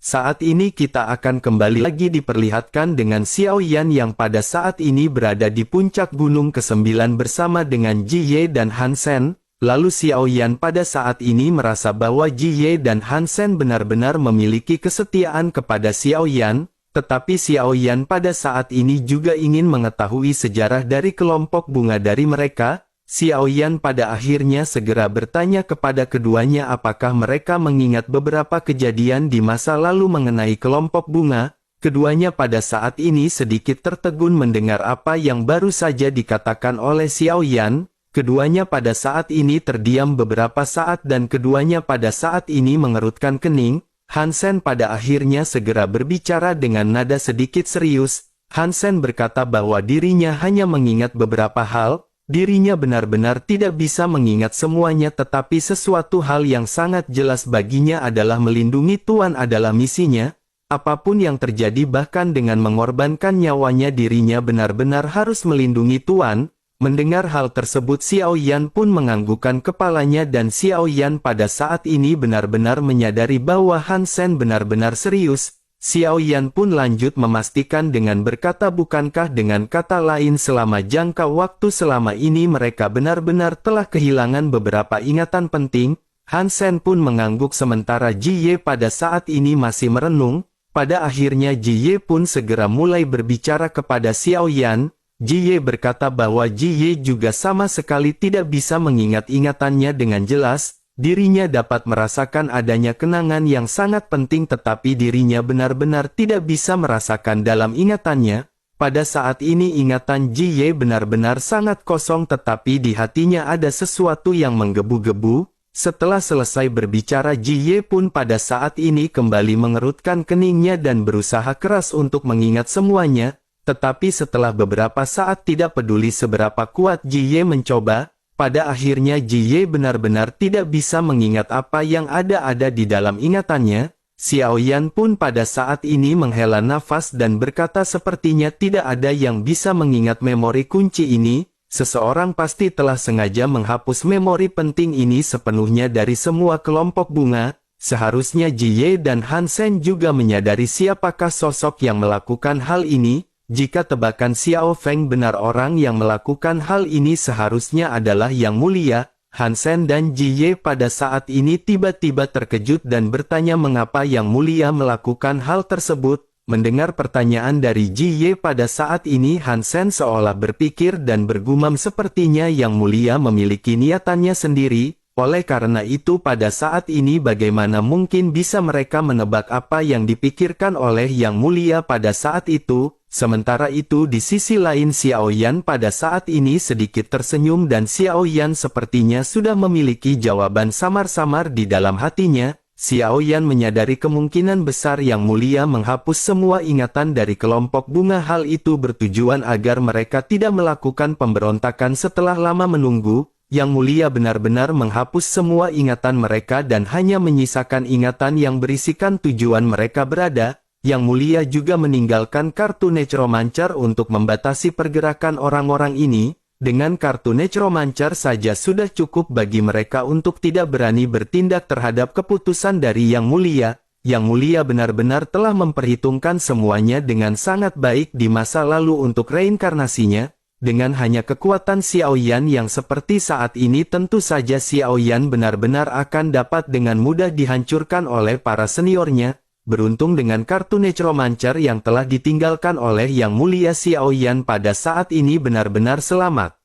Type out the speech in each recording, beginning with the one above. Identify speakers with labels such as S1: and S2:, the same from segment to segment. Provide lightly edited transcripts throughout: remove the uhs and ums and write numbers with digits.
S1: Saat ini kita akan kembali lagi diperlihatkan dengan Xiao Yan yang pada saat ini berada di puncak gunung ke-9 bersama dengan Ji Ye dan Han Sen. Lalu Xiao Yan pada saat ini merasa bahwa Ji Ye dan Han Sen benar-benar memiliki kesetiaan kepada Xiao Yan, tetapi Xiao Yan pada saat ini juga ingin mengetahui sejarah dari kelompok bunga dari mereka. Xiao Yan pada akhirnya segera bertanya kepada keduanya apakah mereka mengingat beberapa kejadian di masa lalu mengenai kelompok bunga. Keduanya pada saat ini sedikit tertegun mendengar apa yang baru saja dikatakan oleh Xiao Yan. Keduanya pada saat ini terdiam beberapa saat dan keduanya pada saat ini mengerutkan kening. Han Sen pada akhirnya segera berbicara dengan nada sedikit serius. Han Sen berkata bahwa dirinya hanya mengingat beberapa hal. Dirinya benar-benar tidak bisa mengingat semuanya, tetapi sesuatu hal yang sangat jelas baginya adalah melindungi Tuan adalah misinya. Apapun yang terjadi bahkan dengan mengorbankan nyawanya dirinya benar-benar harus melindungi Tuan. Mendengar hal tersebut Xiao Yan pun menganggukkan kepalanya dan Xiao Yan pada saat ini benar-benar menyadari bahwa Han Sen benar-benar serius. Xiao Yan pun lanjut memastikan dengan berkata bukankah dengan kata lain selama jangka waktu selama ini mereka benar-benar telah kehilangan beberapa ingatan penting. Han Sen pun mengangguk sementara Ji Ye pada saat ini masih merenung. Pada akhirnya Ji Ye pun segera mulai berbicara kepada Xiao Yan. Ji Ye berkata bahwa Ji Ye juga sama sekali tidak bisa mengingat ingatannya dengan jelas. Dirinya dapat merasakan adanya kenangan yang sangat penting tetapi dirinya benar-benar tidak bisa merasakan dalam ingatannya. Pada saat ini ingatan Ji Ye benar-benar sangat kosong tetapi di hatinya ada sesuatu yang menggebu-gebu. Setelah selesai berbicara Ji Ye pun pada saat ini kembali mengerutkan keningnya dan berusaha keras untuk mengingat semuanya. Tetapi setelah beberapa saat tidak peduli seberapa kuat Ji Ye mencoba, pada akhirnya Ji Ye benar-benar tidak bisa mengingat apa yang ada di dalam ingatannya. Xiao Yan pun pada saat ini menghela nafas dan berkata sepertinya tidak ada yang bisa mengingat memori kunci ini. Seseorang pasti telah sengaja menghapus memori penting ini sepenuhnya dari semua kelompok bunga. Seharusnya Ji Ye dan Han Sen juga menyadari siapakah sosok yang melakukan hal ini. Jika tebakan Xiao Feng benar orang yang melakukan hal ini seharusnya adalah Yang Mulia. Han Sen dan Ji Ye pada saat ini tiba-tiba terkejut dan bertanya mengapa Yang Mulia melakukan hal tersebut. Mendengar pertanyaan dari Ji Ye pada saat ini Han Sen seolah berpikir dan bergumam sepertinya Yang Mulia memiliki niatannya sendiri. Oleh karena itu pada saat ini bagaimana mungkin bisa mereka menebak apa yang dipikirkan oleh Yang Mulia pada saat itu. Sementara itu di sisi lain Xiao Yan pada saat ini sedikit tersenyum dan Xiao Yan sepertinya sudah memiliki jawaban samar-samar di dalam hatinya. Xiao Yan menyadari kemungkinan besar Yang Mulia menghapus semua ingatan dari kelompok bunga. Hal itu bertujuan agar mereka tidak melakukan pemberontakan setelah lama menunggu. Yang Mulia benar-benar menghapus semua ingatan mereka dan hanya menyisakan ingatan yang berisikan tujuan mereka berada. Yang Mulia juga meninggalkan kartu Necromancer untuk membatasi pergerakan orang-orang ini. Dengan kartu Necromancer saja sudah cukup bagi mereka untuk tidak berani bertindak terhadap keputusan dari Yang Mulia. Yang Mulia benar-benar telah memperhitungkan semuanya dengan sangat baik di masa lalu untuk reinkarnasinya. Dengan hanya kekuatan Xiao Yan yang seperti saat ini tentu saja Xiao Yan benar-benar akan dapat dengan mudah dihancurkan oleh para seniornya. Beruntung dengan kartu Necromancer yang telah ditinggalkan oleh Yang Mulia Xiao Yan pada saat ini benar-benar selamat.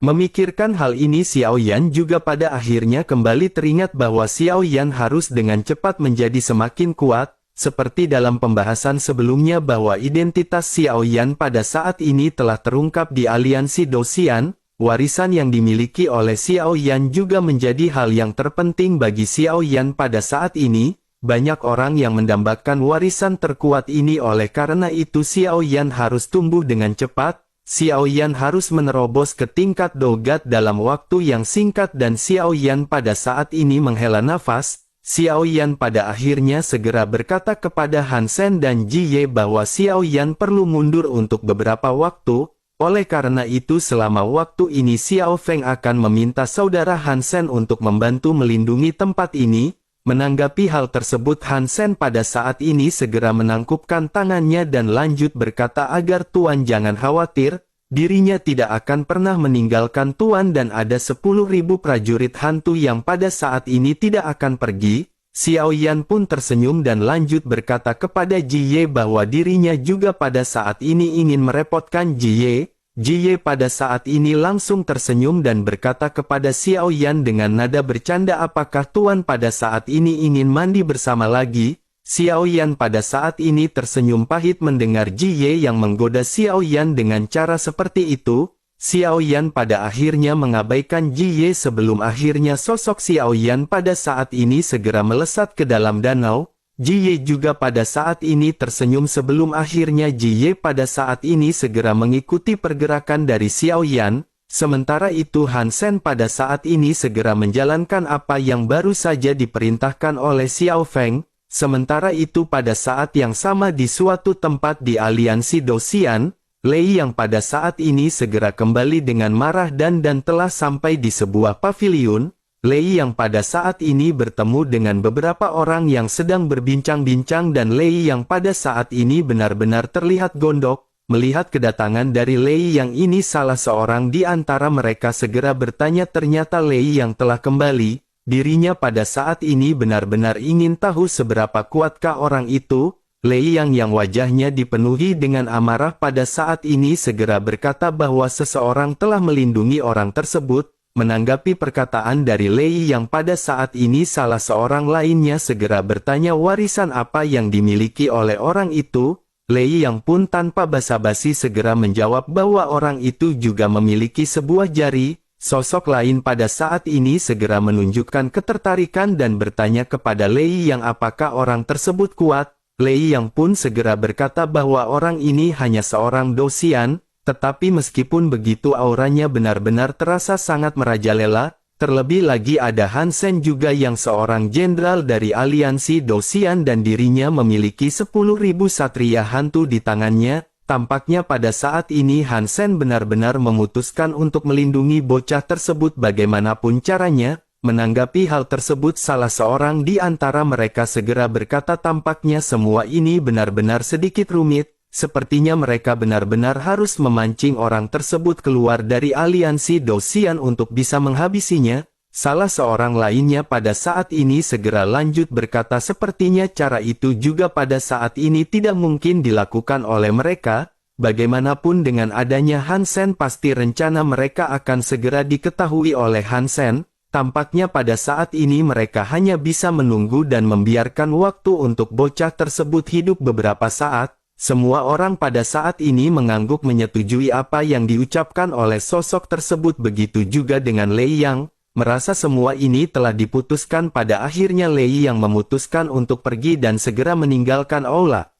S1: Memikirkan hal ini Xiao Yan juga pada akhirnya kembali teringat bahwa Xiao Yan harus dengan cepat menjadi semakin kuat. Seperti dalam pembahasan sebelumnya bahwa identitas Xiao Yan pada saat ini telah terungkap di aliansi Dosian, warisan yang dimiliki oleh Xiao Yan juga menjadi hal yang terpenting bagi Xiao Yan pada saat ini. Banyak orang yang mendambakan warisan terkuat ini oleh karena itu Xiao Yan harus tumbuh dengan cepat. Xiao Yan harus menerobos ke tingkat Dogat dalam waktu yang singkat dan Xiao Yan pada saat ini menghela nafas. Xiao Yan pada akhirnya segera berkata kepada Han Sen dan Ji Ye bahwa Xiao Yan perlu mundur untuk beberapa waktu. Oleh karena itu selama waktu ini Xiao Feng akan meminta saudara Han Sen untuk membantu melindungi tempat ini. Menanggapi hal tersebut, Han Sen pada saat ini segera menangkupkan tangannya dan lanjut berkata agar Tuan jangan khawatir, dirinya tidak akan pernah meninggalkan Tuan dan ada 10.000 prajurit hantu yang pada saat ini tidak akan pergi. Xiao Yan pun tersenyum dan lanjut berkata kepada Ji Ye bahwa dirinya juga pada saat ini ingin merepotkan Ji Ye. Ji Ye pada saat ini langsung tersenyum dan berkata kepada Xiao Yan dengan nada bercanda, apakah Tuan pada saat ini ingin mandi bersama lagi? Xiao Yan pada saat ini tersenyum pahit mendengar Ji Ye yang menggoda Xiao Yan dengan cara seperti itu. Xiao Yan pada akhirnya mengabaikan Ji Ye sebelum akhirnya sosok Xiao Yan pada saat ini segera melesat ke dalam danau. Ji Ye juga pada saat ini tersenyum sebelum akhirnya Ji Ye pada saat ini segera mengikuti pergerakan dari Xiao Yan. Sementara itu Han Sen pada saat ini segera menjalankan apa yang baru saja diperintahkan oleh Xiao Feng. Sementara itu pada saat yang sama di suatu tempat di aliansi Dosian, Lei yang pada saat ini segera kembali dengan marah dan telah sampai di sebuah paviliun. Lei yang pada saat ini bertemu dengan beberapa orang yang sedang berbincang-bincang dan Lei yang pada saat ini benar-benar terlihat gondok. Melihat kedatangan dari Lei yang ini, salah seorang di antara mereka segera bertanya, ternyata Lei yang telah kembali. Dirinya pada saat ini benar-benar ingin tahu seberapa kuatkah orang itu. Lei yang wajahnya dipenuhi dengan amarah pada saat ini segera berkata bahwa seseorang telah melindungi orang tersebut. Menanggapi perkataan dari Lei yang pada saat ini salah seorang lainnya segera bertanya warisan apa yang dimiliki oleh orang itu. Lei yang pun tanpa basa-basi segera menjawab bahwa orang itu juga memiliki sebuah jari. Sosok lain pada saat ini segera menunjukkan ketertarikan dan bertanya kepada Lei yang apakah orang tersebut kuat. Lei yang pun segera berkata bahwa orang ini hanya seorang Dosian. Tetapi meskipun begitu auranya benar-benar terasa sangat merajalela, terlebih lagi ada Han Sen juga yang seorang jenderal dari aliansi Dosian dan dirinya memiliki 10.000 satria hantu di tangannya. Tampaknya pada saat ini Han Sen benar-benar memutuskan untuk melindungi bocah tersebut bagaimanapun caranya. Menanggapi hal tersebut salah seorang di antara mereka segera berkata, tampaknya semua ini benar-benar sedikit rumit. Sepertinya mereka benar-benar harus memancing orang tersebut keluar dari aliansi Dosian untuk bisa menghabisinya. Salah seorang lainnya pada saat ini segera lanjut berkata, sepertinya cara itu juga pada saat ini tidak mungkin dilakukan oleh mereka. Bagaimanapun dengan adanya Han Sen pasti rencana mereka akan segera diketahui oleh Han Sen. Tampaknya pada saat ini mereka hanya bisa menunggu dan membiarkan waktu untuk bocah tersebut hidup beberapa saat. Semua orang pada saat ini mengangguk menyetujui apa yang diucapkan oleh sosok tersebut, begitu juga dengan Lei Yang. Merasa semua ini telah diputuskan, pada akhirnya Lei Yang memutuskan untuk pergi dan segera meninggalkan aula.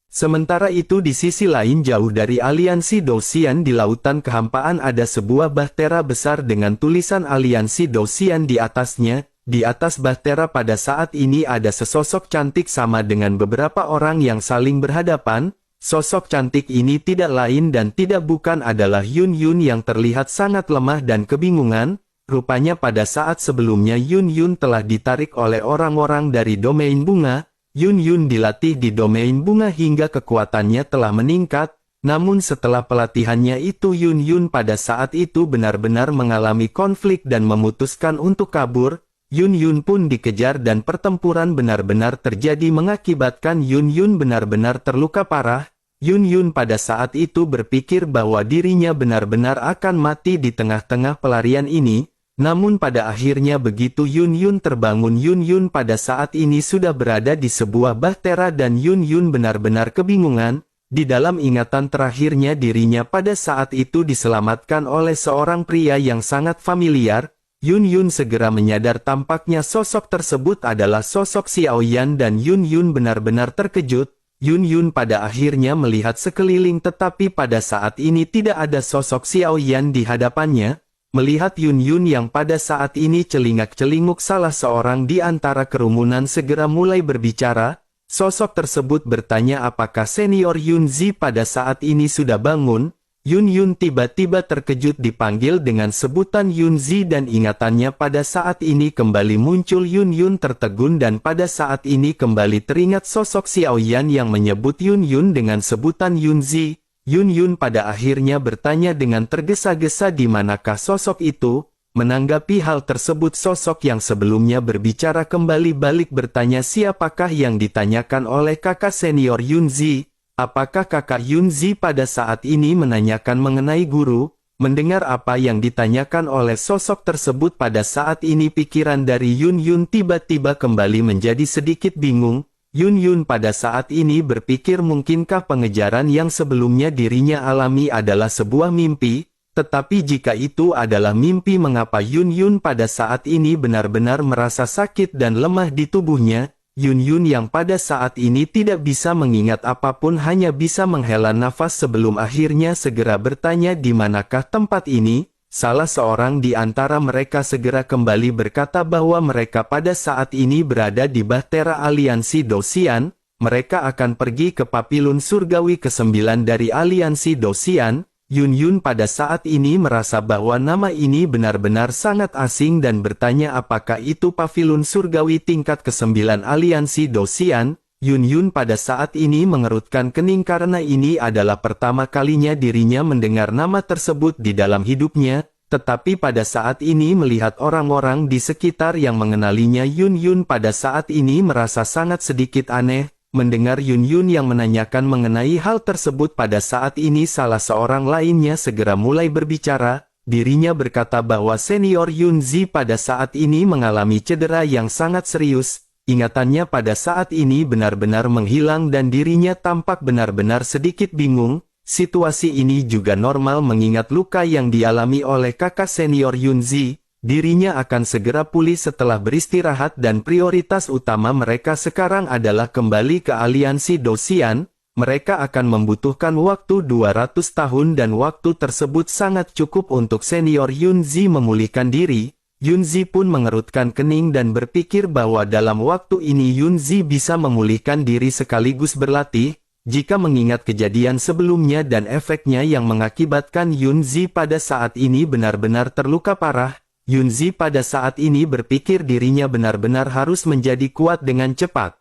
S1: Sementara itu di sisi lain jauh dari aliansi Dosian di lautan kehampaan ada sebuah bahtera besar dengan tulisan aliansi Dosian di atasnya. Di atas bahtera pada saat ini ada sesosok cantik sama dengan beberapa orang yang saling berhadapan. Sosok cantik ini tidak lain dan tidak bukan adalah Yun Yun yang terlihat sangat lemah dan kebingungan. Rupanya pada saat sebelumnya Yun Yun telah ditarik oleh orang-orang dari domain bunga. Yun Yun dilatih di domain bunga hingga kekuatannya telah meningkat. Namun setelah pelatihannya itu Yun Yun pada saat itu benar-benar mengalami konflik dan memutuskan untuk kabur. Yun Yun pun dikejar dan pertempuran benar-benar terjadi mengakibatkan Yun Yun benar-benar terluka parah. Yun Yun pada saat itu berpikir bahwa dirinya benar-benar akan mati di tengah-tengah pelarian ini. Namun pada akhirnya begitu Yun Yun terbangun, Yun Yun pada saat ini sudah berada di sebuah bahtera dan Yun Yun benar-benar kebingungan. Di dalam ingatan terakhirnya dirinya pada saat itu diselamatkan oleh seorang pria yang sangat familiar. Yun Yun segera menyadar tampaknya sosok tersebut adalah sosok Xiao Yan dan Yun Yun benar-benar terkejut. Yun Yun pada akhirnya melihat sekeliling tetapi pada saat ini tidak ada sosok Xiao Yan di hadapannya. Melihat Yun Yun yang pada saat ini celingak-celinguk, salah seorang di antara kerumunan segera mulai berbicara. Sosok tersebut bertanya apakah senior Yun Zi pada saat ini sudah bangun. Yun Yun tiba-tiba terkejut dipanggil dengan sebutan Yunzi dan ingatannya pada saat ini kembali muncul. Yun Yun tertegun dan pada saat ini kembali teringat sosok Xiaoyan yang menyebut Yun Yun dengan sebutan Yunzi. Yun Yun pada akhirnya bertanya dengan tergesa-gesa di manakah sosok itu. Menanggapi hal tersebut sosok yang sebelumnya berbicara kembali balik bertanya siapakah yang ditanyakan oleh kakak senior Yunzi. Apakah kakak Yunzi pada saat ini menanyakan mengenai guru? Mendengar apa yang ditanyakan oleh sosok tersebut pada saat ini pikiran dari Yun Yun tiba-tiba kembali menjadi sedikit bingung. Yun Yun pada saat ini berpikir mungkinkah pengejaran yang sebelumnya dirinya alami adalah sebuah mimpi? Tetapi jika itu adalah mimpi mengapa Yun Yun pada saat ini benar-benar merasa sakit dan lemah di tubuhnya? Yun Yun yang pada saat ini tidak bisa mengingat apapun hanya bisa menghela nafas sebelum akhirnya segera bertanya di manakah tempat ini. Salah seorang di antara mereka segera kembali berkata bahwa mereka pada saat ini berada di Bahtera Aliansi Dosian. Mereka akan pergi ke Papilun Surgawi ke-9 dari Aliansi Dosian. Yun Yun pada saat ini merasa bahwa nama ini benar-benar sangat asing dan bertanya apakah itu Paviliun Surgawi tingkat ke-9 Aliansi Dosian. Yun Yun pada saat ini mengerutkan kening karena ini adalah pertama kalinya dirinya mendengar nama tersebut di dalam hidupnya. Tetapi pada saat ini melihat orang-orang di sekitar yang mengenalinya Yun Yun pada saat ini merasa sangat sedikit aneh. Mendengar Yun Yun yang menanyakan mengenai hal tersebut pada saat ini salah seorang lainnya segera mulai berbicara. Dirinya berkata bahwa senior Yunzi pada saat ini mengalami cedera yang sangat serius. Ingatannya pada saat ini benar-benar menghilang dan dirinya tampak benar-benar sedikit bingung. Situasi ini juga normal mengingat luka yang dialami oleh kakak senior Yunzi. Dirinya akan segera pulih setelah beristirahat dan prioritas utama mereka sekarang adalah kembali ke Aliansi Dosian. Mereka akan membutuhkan waktu 200 tahun dan waktu tersebut sangat cukup untuk senior Yunzi memulihkan diri. Yunzi pun mengerutkan kening dan berpikir bahwa dalam waktu ini Yunzi bisa memulihkan diri sekaligus berlatih. Jika mengingat kejadian sebelumnya dan efeknya yang mengakibatkan Yunzi pada saat ini benar-benar terluka parah. Yunzi pada saat ini berpikir dirinya benar-benar harus menjadi kuat dengan cepat.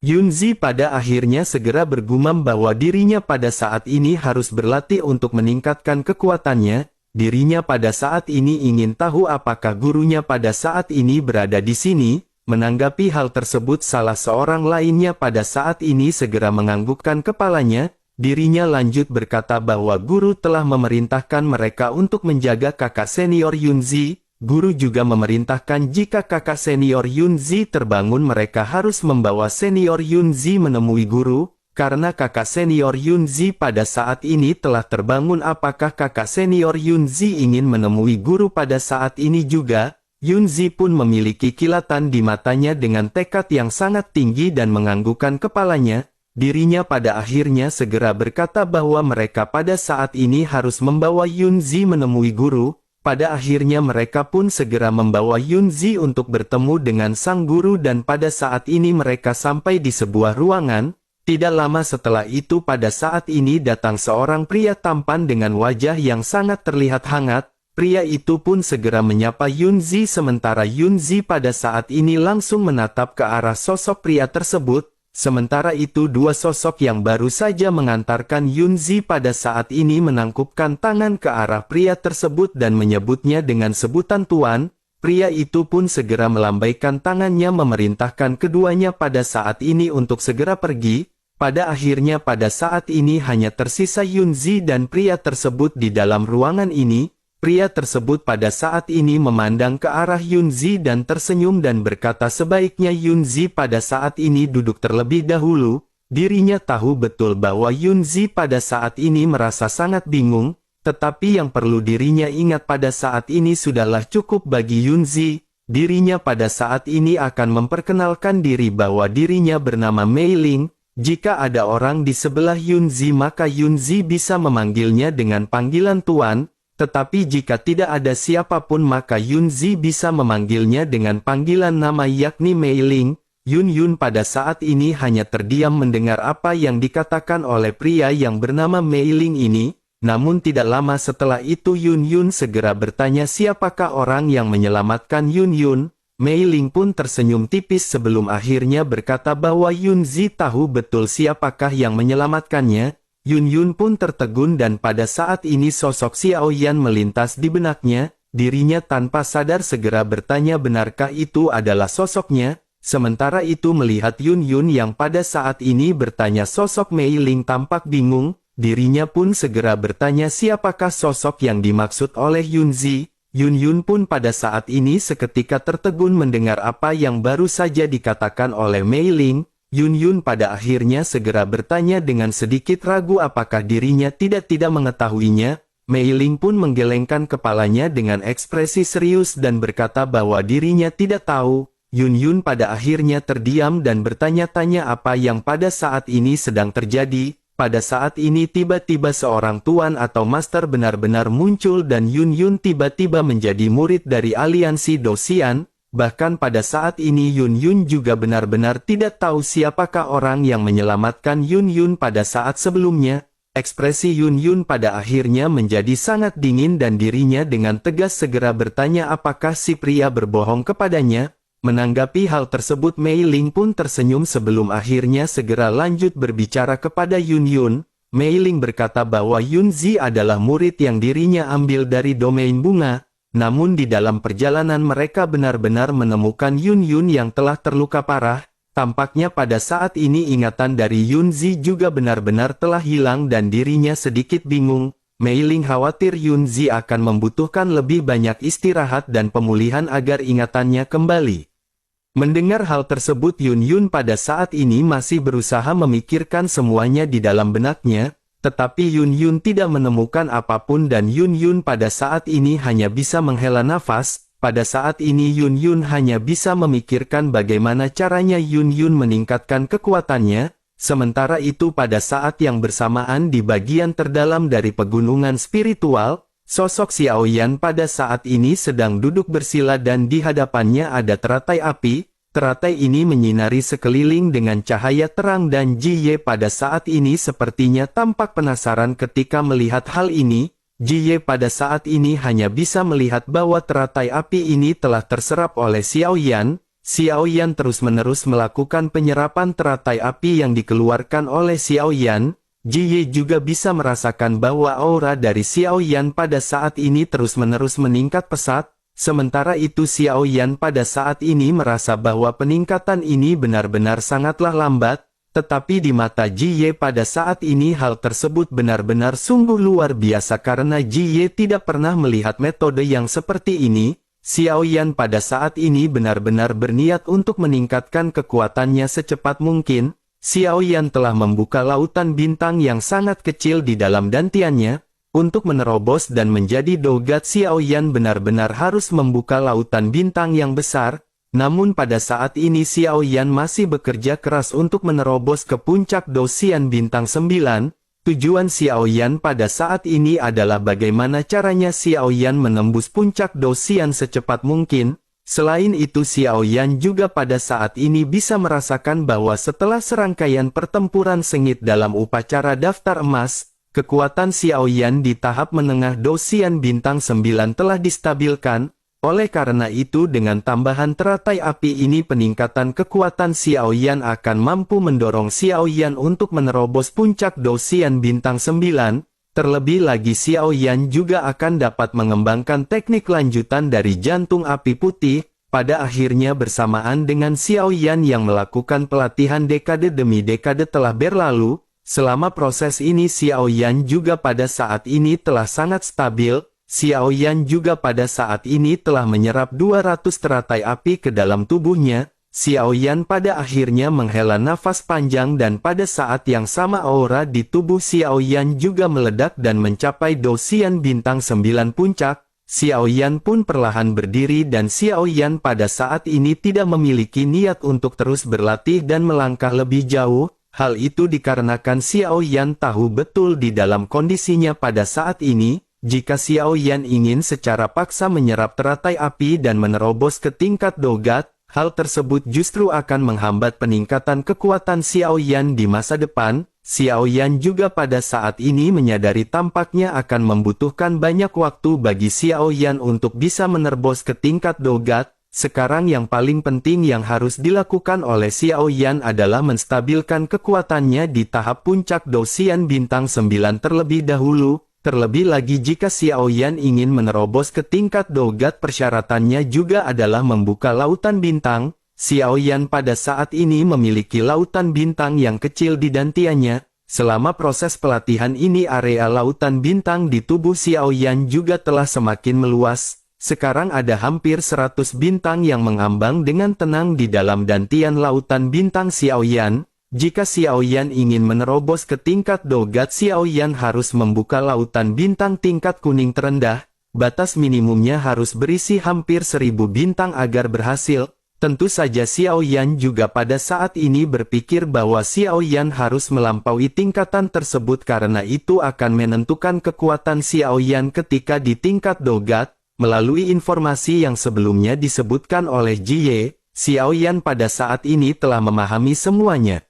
S1: Yunzi pada akhirnya segera bergumam bahwa dirinya pada saat ini harus berlatih untuk meningkatkan kekuatannya. Dirinya pada saat ini ingin tahu apakah gurunya pada saat ini berada di sini. Menanggapi hal tersebut salah seorang lainnya pada saat ini segera menganggukkan kepalanya. Dirinya lanjut berkata bahwa guru telah memerintahkan mereka untuk menjaga kakak senior Yunzi. Guru juga memerintahkan jika kakak senior Yunzi terbangun mereka harus membawa senior Yunzi menemui guru. Karena kakak senior Yunzi pada saat ini telah terbangun apakah kakak senior Yunzi ingin menemui guru pada saat ini juga? Yunzi pun memiliki kilatan di matanya dengan tekad yang sangat tinggi dan menganggukkan kepalanya. Dirinya pada akhirnya segera berkata bahwa mereka pada saat ini harus membawa Yunzi menemui guru. Pada akhirnya mereka pun segera membawa Yunzi untuk bertemu dengan sang guru dan pada saat ini mereka sampai di sebuah ruangan. Tidak lama setelah itu pada saat ini datang seorang pria tampan dengan wajah yang sangat terlihat hangat. Pria itu pun segera menyapa Yunzi sementara Yunzi pada saat ini langsung menatap ke arah sosok pria tersebut. Sementara itu dua sosok yang baru saja mengantarkan Yunzi pada saat ini menangkupkan tangan ke arah pria tersebut dan menyebutnya dengan sebutan Tuan. Pria itu pun segera melambaikan tangannya memerintahkan keduanya pada saat ini untuk segera pergi. Pada akhirnya pada saat ini hanya tersisa Yunzi dan pria tersebut di dalam ruangan ini. Pria tersebut pada saat ini memandang ke arah Yunzi dan tersenyum dan berkata sebaiknya Yunzi pada saat ini duduk terlebih dahulu. Dirinya tahu betul bahwa Yunzi pada saat ini merasa sangat bingung, tetapi yang perlu dirinya ingat pada saat ini sudahlah cukup bagi Yunzi. Dirinya pada saat ini akan memperkenalkan diri bahwa dirinya bernama Mei Ling. Jika ada orang di sebelah Yunzi maka Yunzi bisa memanggilnya dengan panggilan Tuan. Tetapi jika tidak ada siapapun maka Yunzi bisa memanggilnya dengan panggilan nama yakni Mei Ling. Yun Yun pada saat ini hanya terdiam mendengar apa yang dikatakan oleh pria yang bernama Mei Ling ini. Namun tidak lama setelah itu Yun Yun segera bertanya siapakah orang yang menyelamatkan Yun Yun. Mei Ling pun tersenyum tipis sebelum akhirnya berkata bahwa Yun Zi tahu betul siapakah yang menyelamatkannya. Yun Yun pun tertegun dan pada saat ini sosok Xiao Yan melintas di benaknya. Dirinya tanpa sadar segera bertanya benarkah itu adalah sosoknya. Sementara itu melihat Yun Yun yang pada saat ini bertanya sosok Mei Ling tampak bingung. Dirinya pun segera bertanya siapakah sosok yang dimaksud oleh Yun Zi. Yun Yun pun pada saat ini seketika tertegun mendengar apa yang baru saja dikatakan oleh Mei Ling. Yun Yun pada akhirnya segera bertanya dengan sedikit ragu apakah dirinya tidak mengetahuinya. Mei Ling pun menggelengkan kepalanya dengan ekspresi serius dan berkata bahwa dirinya tidak tahu. Yun Yun pada akhirnya terdiam dan bertanya-tanya apa yang pada saat ini sedang terjadi. Pada saat ini tiba-tiba seorang tuan atau master benar-benar muncul dan Yun Yun tiba-tiba menjadi murid dari aliansi Dosian. Bahkan pada saat ini Yun Yun juga benar-benar tidak tahu siapakah orang yang menyelamatkan Yun Yun pada saat sebelumnya. Ekspresi Yun Yun pada akhirnya menjadi sangat dingin dan dirinya dengan tegas segera bertanya apakah si pria berbohong kepadanya. Menanggapi hal tersebut Mei Ling pun tersenyum sebelum akhirnya segera lanjut berbicara kepada Yun Yun. Mei Ling berkata bahwa Yun Zi adalah murid yang dirinya ambil dari domain bunga. Namun di dalam perjalanan mereka benar-benar menemukan Yun Yun yang telah terluka parah. Tampaknya pada saat ini ingatan dari Yun Zi juga benar-benar telah hilang dan dirinya sedikit bingung. Mei Ling khawatir Yun Zi akan membutuhkan lebih banyak istirahat dan pemulihan agar ingatannya kembali. Mendengar hal tersebut Yun Yun pada saat ini masih berusaha memikirkan semuanya di dalam benaknya, tetapi Yun Yun tidak menemukan apapun dan Yun Yun pada saat ini hanya bisa menghela nafas. Pada saat ini Yun Yun hanya bisa memikirkan bagaimana caranya Yun Yun meningkatkan kekuatannya. Sementara itu pada saat yang bersamaan di bagian terdalam dari pegunungan spiritual, sosok Xiao Yan pada saat ini sedang duduk bersila dan di hadapannya ada teratai api. Teratai ini menyinari sekeliling dengan cahaya terang dan Ji Ye pada saat ini sepertinya tampak penasaran ketika melihat hal ini. Ji Ye pada saat ini hanya bisa melihat bahwa teratai api ini telah terserap oleh Xiao Yan. Xiao Yan terus-menerus melakukan penyerapan teratai api yang dikeluarkan oleh Xiao Yan. Ji Ye juga bisa merasakan bahwa aura dari Xiao Yan pada saat ini terus-menerus meningkat pesat. Sementara itu Xiao Yan pada saat ini merasa bahwa peningkatan ini benar-benar sangatlah lambat. Tetapi di mata Ji Ye pada saat ini hal tersebut benar-benar sungguh luar biasa karena Ji Ye tidak pernah melihat metode yang seperti ini. Xiao Yan pada saat ini benar-benar berniat untuk meningkatkan kekuatannya secepat mungkin. Xiao Yan telah membuka lautan bintang yang sangat kecil di dalam dantiannya. Untuk menerobos dan menjadi dogat Xiao Yan benar-benar harus membuka lautan bintang yang besar. Namun pada saat ini Xiao Yan masih bekerja keras untuk menerobos ke puncak Dosian bintang 9. Tujuan Xiao Yan pada saat ini adalah bagaimana caranya Xiao Yan menembus puncak Dosian secepat mungkin. Selain itu Xiao Yan juga pada saat ini bisa merasakan bahwa setelah serangkaian pertempuran sengit dalam upacara daftar emas, kekuatan Xiao Yan di tahap menengah Dosian bintang 9 telah distabilkan. Oleh karena itu dengan tambahan teratai api ini peningkatan kekuatan Xiao Yan akan mampu mendorong Xiao Yan untuk menerobos puncak Dosian bintang 9. Terlebih lagi Xiao Yan juga akan dapat mengembangkan teknik lanjutan dari jantung api putih. Pada akhirnya bersamaan dengan Xiao Yan yang melakukan pelatihan dekade demi dekade telah berlalu. Selama proses ini Xiao Yan juga pada saat ini telah sangat stabil. Xiao Yan juga pada saat ini telah menyerap 200 teratai api ke dalam tubuhnya. Xiao Yan pada akhirnya menghela nafas panjang dan pada saat yang sama aura di tubuh Xiao Yan juga meledak dan mencapai Dosian bintang 9 puncak. Xiao Yan pun perlahan berdiri dan Xiao Yan pada saat ini tidak memiliki niat untuk terus berlatih dan melangkah lebih jauh. Hal itu dikarenakan Xiao Yan tahu betul di dalam kondisinya pada saat ini. Jika Xiao Yan ingin secara paksa menyerap teratai api dan menerobos ke tingkat dogat, hal tersebut justru akan menghambat peningkatan kekuatan Xiao Yan di masa depan. Xiao Yan juga pada saat ini menyadari tampaknya akan membutuhkan banyak waktu bagi Xiao Yan untuk bisa menerobos ke tingkat Dogat. Sekarang yang paling penting yang harus dilakukan oleh Xiao Yan adalah menstabilkan kekuatannya di tahap puncak Dosian bintang 9 terlebih dahulu. Terlebih lagi jika Xiao Yan ingin menerobos ke tingkat Dogat, persyaratannya juga adalah membuka lautan bintang. Xiao Yan pada saat ini memiliki lautan bintang yang kecil di dantiannya. Selama proses pelatihan ini area lautan bintang di tubuh Xiao Yan juga telah semakin meluas. Sekarang ada hampir 100 bintang yang mengambang dengan tenang di dalam dantian lautan bintang Xiao Yan. Jika Xiao Yan ingin menerobos ke tingkat Dogat, Xiao Yan harus membuka lautan bintang tingkat kuning terendah. Batas minimumnya harus berisi hampir 1000 bintang agar berhasil. Tentu saja Xiao Yan juga pada saat ini berpikir bahwa Xiao Yan harus melampaui tingkatan tersebut karena itu akan menentukan kekuatan Xiao Yan ketika di tingkat Dogat. Melalui informasi yang sebelumnya disebutkan oleh Jie, Xiao Yan pada saat ini telah memahami semuanya.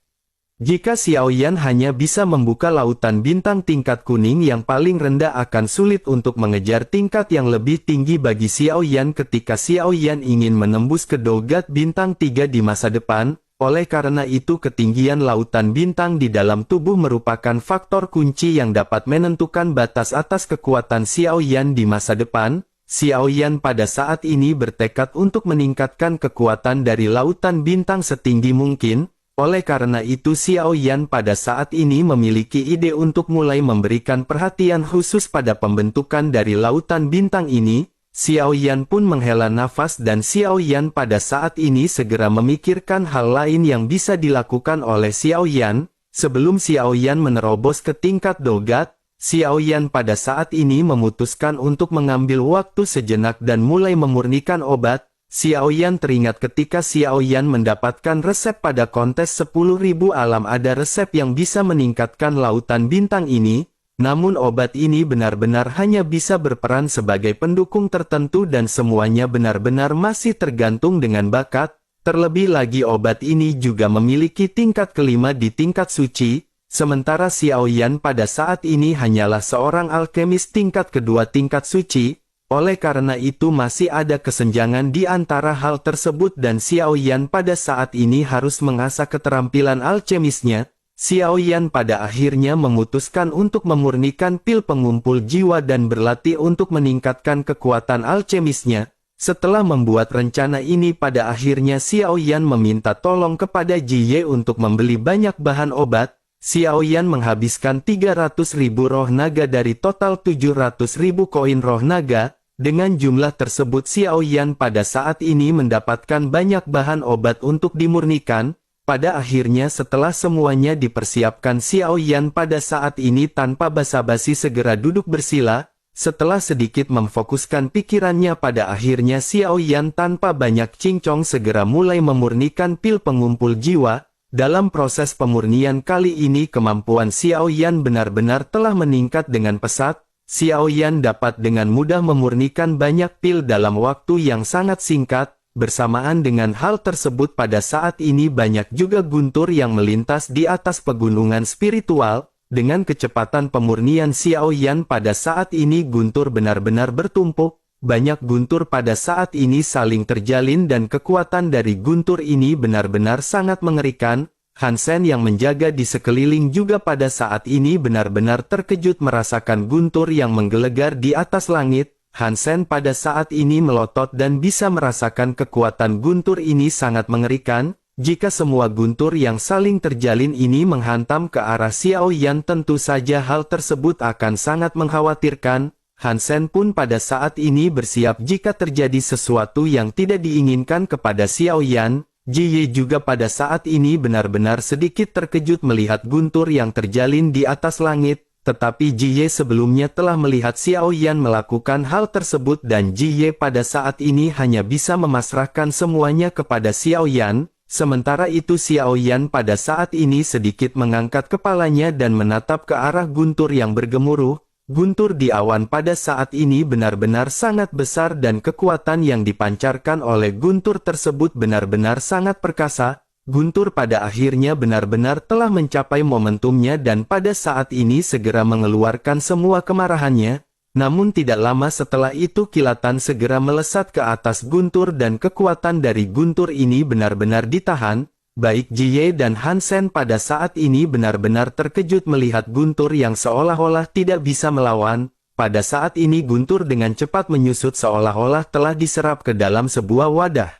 S1: Jika Xiao Yan hanya bisa membuka lautan bintang tingkat kuning yang paling rendah, akan sulit untuk mengejar tingkat yang lebih tinggi bagi Xiao Yan ketika Xiao Yan ingin menembus ke Dogat bintang 3 di masa depan. Oleh karena itu ketinggian lautan bintang di dalam tubuh merupakan faktor kunci yang dapat menentukan batas atas kekuatan Xiao Yan di masa depan. Xiao Yan pada saat ini bertekad untuk meningkatkan kekuatan dari lautan bintang setinggi mungkin. Oleh karena itu Xiao Yan pada saat ini memiliki ide untuk mulai memberikan perhatian khusus pada pembentukan dari lautan bintang ini. Xiao Yan pun menghela nafas dan Xiao Yan pada saat ini segera memikirkan hal lain yang bisa dilakukan oleh Xiao Yan. Sebelum Xiao Yan menerobos ke tingkat Dogat, Xiao Yan pada saat ini memutuskan untuk mengambil waktu sejenak dan mulai memurnikan obat. Xiao Yan teringat ketika Xiao Yan mendapatkan resep pada kontes 10.000 alam, ada resep yang bisa meningkatkan lautan bintang ini, namun obat ini benar-benar hanya bisa berperan sebagai pendukung tertentu dan semuanya benar-benar masih tergantung dengan bakat. Terlebih lagi obat ini juga memiliki tingkat kelima di tingkat suci, sementara Xiao Yan pada saat ini hanyalah seorang alkemis tingkat kedua tingkat suci. Oleh karena itu masih ada kesenjangan di antara hal tersebut dan Xiao Yan pada saat ini harus mengasah keterampilan alkemisnya. Xiao Yan pada akhirnya memutuskan untuk memurnikan pil pengumpul jiwa dan berlatih untuk meningkatkan kekuatan alkemisnya. Setelah membuat rencana ini pada akhirnya Xiao Yan meminta tolong kepada Jie untuk membeli banyak bahan obat. Xiao Yan menghabiskan 300.000 roh naga dari total 700.000 koin roh naga. Dengan jumlah tersebut Xiao Yan pada saat ini mendapatkan banyak bahan obat untuk dimurnikan. Pada akhirnya setelah semuanya dipersiapkan, Xiao Yan pada saat ini tanpa basa-basi segera duduk bersila. Setelah sedikit memfokuskan pikirannya, pada akhirnya Xiao Yan tanpa banyak cincong segera mulai memurnikan pil pengumpul jiwa. Dalam proses pemurnian kali ini kemampuan Xiao Yan benar-benar telah meningkat dengan pesat. Xiao Yan dapat dengan mudah memurnikan banyak pil dalam waktu yang sangat singkat. Bersamaan dengan hal tersebut pada saat ini banyak juga guntur yang melintas di atas pegunungan spiritual. Dengan kecepatan pemurnian Xiao Yan pada saat ini guntur benar-benar bertumpuk. Banyak guntur pada saat ini saling terjalin dan kekuatan dari guntur ini benar-benar sangat mengerikan. Hansen yang menjaga di sekeliling juga pada saat ini benar-benar terkejut merasakan guntur yang menggelegar di atas langit. Hansen pada saat ini melotot dan bisa merasakan kekuatan guntur ini sangat mengerikan. Jika semua guntur yang saling terjalin ini menghantam ke arah Xiao Yan, tentu saja hal tersebut akan sangat mengkhawatirkan. Hansen pun pada saat ini bersiap jika terjadi sesuatu yang tidak diinginkan kepada Xiao Yan. Jie juga pada saat ini benar-benar sedikit terkejut melihat guntur yang terjalin di atas langit, tetapi Jie sebelumnya telah melihat Xiao Yan melakukan hal tersebut dan Jie pada saat ini hanya bisa memasrahkan semuanya kepada Xiao Yan. Sementara itu Xiao Yan pada saat ini sedikit mengangkat kepalanya dan menatap ke arah guntur yang bergemuruh. guntur di awan pada saat ini benar-benar sangat besar dan kekuatan yang dipancarkan oleh guntur tersebut benar-benar sangat perkasa. Guntur pada akhirnya benar-benar telah mencapai momentumnya dan pada saat ini segera mengeluarkan semua kemarahannya. Namun tidak lama setelah itu kilatan segera melesat ke atas guntur dan kekuatan dari guntur ini benar-benar ditahan. Baik Jie dan Hansen pada saat ini benar-benar terkejut melihat guntur yang seolah-olah tidak bisa melawan. Pada saat ini guntur dengan cepat menyusut seolah-olah telah diserap ke dalam sebuah wadah.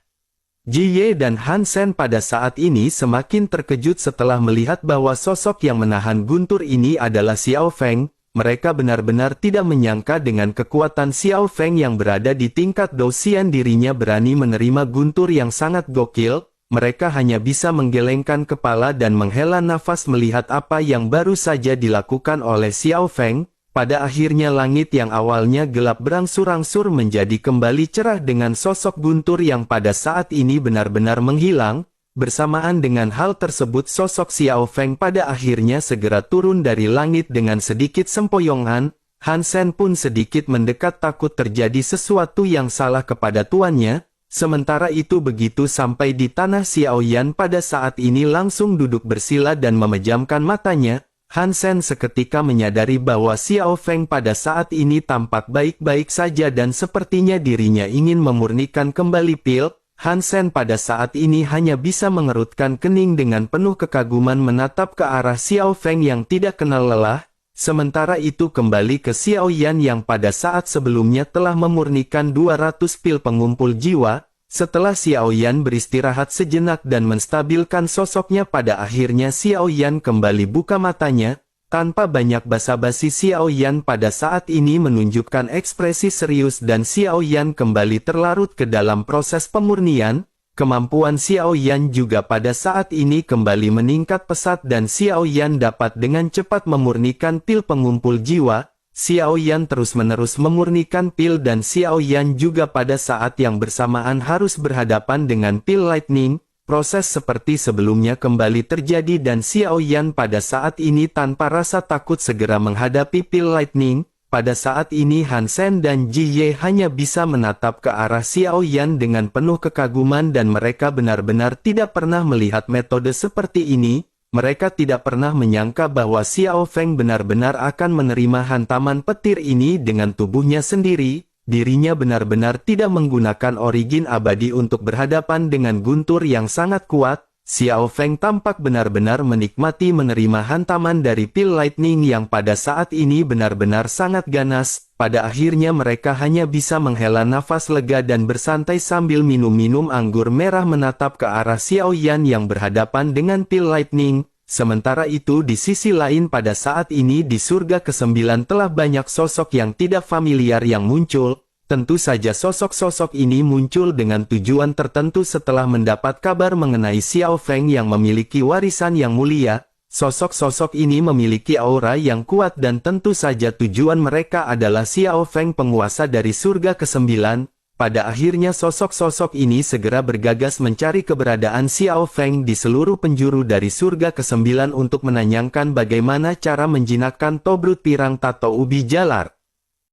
S1: Jie dan Hansen pada saat ini semakin terkejut setelah melihat bahwa sosok yang menahan guntur ini adalah Xiao Feng. Mereka benar-benar tidak menyangka dengan kekuatan Xiao Feng yang berada di tingkat Douxian dirinya berani menerima guntur yang sangat gokil. Mereka hanya bisa menggelengkan kepala dan menghela nafas melihat apa yang baru saja dilakukan oleh Xiao Feng. Pada akhirnya langit yang awalnya gelap berangsur-angsur menjadi kembali cerah dengan sosok guntur yang pada saat ini benar-benar menghilang. Bersamaan dengan hal tersebut sosok Xiao Feng pada akhirnya segera turun dari langit dengan sedikit sempoyongan. Hansen pun sedikit mendekat takut terjadi sesuatu yang salah kepada tuannya. Sementara itu begitu sampai di tanah Xiaoyan pada saat ini langsung duduk bersila dan memejamkan matanya. Hansen seketika menyadari bahwa Xiao Feng pada saat ini tampak baik-baik saja dan sepertinya dirinya ingin memurnikan kembali pil. Hansen pada saat ini hanya bisa mengerutkan kening dengan penuh kekaguman menatap ke arah Xiao Feng yang tidak kenal lelah. Sementara itu kembali ke Xiaoyan yang pada saat sebelumnya telah memurnikan 200 pil pengumpul jiwa. Setelah Xiaoyan beristirahat sejenak dan menstabilkan sosoknya pada akhirnya Xiaoyan kembali buka matanya. Tanpa banyak basa-basi Xiaoyan pada saat ini menunjukkan ekspresi serius dan Xiaoyan kembali terlarut ke dalam proses pemurnian. Kemampuan Xiaoyan juga pada saat ini kembali meningkat pesat dan Xiaoyan dapat dengan cepat memurnikan pil pengumpul jiwa. Xiaoyan terus-menerus memurnikan pil dan Xiaoyan juga pada saat yang bersamaan harus berhadapan dengan pil lightning. Proses seperti sebelumnya kembali terjadi dan Xiaoyan pada saat ini tanpa rasa takut segera menghadapi pil lightning. Pada saat ini Hansen dan Jie hanya bisa menatap ke arah Xiaoyan dengan penuh kekaguman dan mereka benar-benar tidak pernah melihat metode seperti ini. Mereka tidak pernah menyangka bahwa Xiao Feng benar-benar akan menerima hantaman petir ini dengan tubuhnya sendiri. Dirinya benar-benar tidak menggunakan origin abadi untuk berhadapan dengan guntur yang sangat kuat. Xiao Feng tampak benar-benar menikmati menerima hantaman dari pil lightning yang pada saat ini benar-benar sangat ganas. Pada akhirnya mereka hanya bisa menghela nafas lega dan bersantai sambil minum-minum anggur merah menatap ke arah Xiaoyan yang berhadapan dengan pil lightning. Sementara itu di sisi lain pada saat ini di surga ke-9 telah banyak sosok yang tidak familiar yang muncul. Tentu saja sosok-sosok ini muncul dengan tujuan tertentu setelah mendapat kabar mengenai Xiao Feng yang memiliki warisan yang mulia. Sosok-sosok ini memiliki aura yang kuat dan tentu saja tujuan mereka adalah Xiao Feng penguasa dari surga ke-9. Pada akhirnya sosok-sosok ini segera bergagas mencari keberadaan Xiao Feng di seluruh penjuru dari surga ke-9 untuk menanyakan bagaimana cara menjinakkan Tobrut Pirang Tato Ubi Jalar.